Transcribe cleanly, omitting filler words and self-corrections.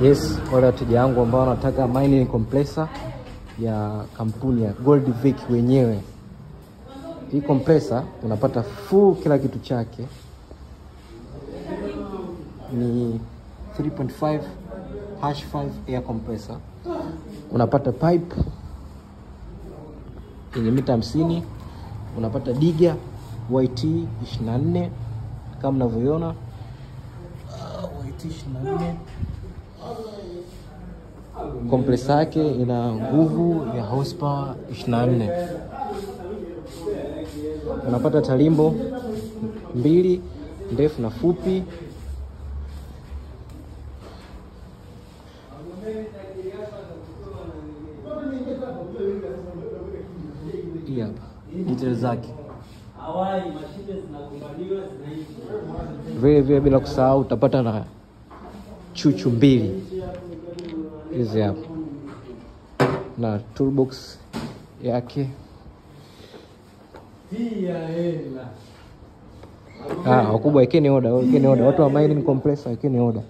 Yes, wale wateja wangu ambao wanataka mining compressor ya kampuni ya Goldvic wenyewe. Hii compressor unapata full kila kitu chake. Ni 3.5 #5 air compressor. Unapata pipe yenye mita 50, unapata diga YT 24 kama mnavyoona. YT 24. Compressor yake ina nguvu ya horsepower 24. Unapata talimbo mbili, ndefu na fupi. Hii hapa details zake. Vile bila kusahau utapata na chuchu mbili hizi hapa na toolbox yake. Wakubwa, wekeni order, watu wa mining compressor wekeni order.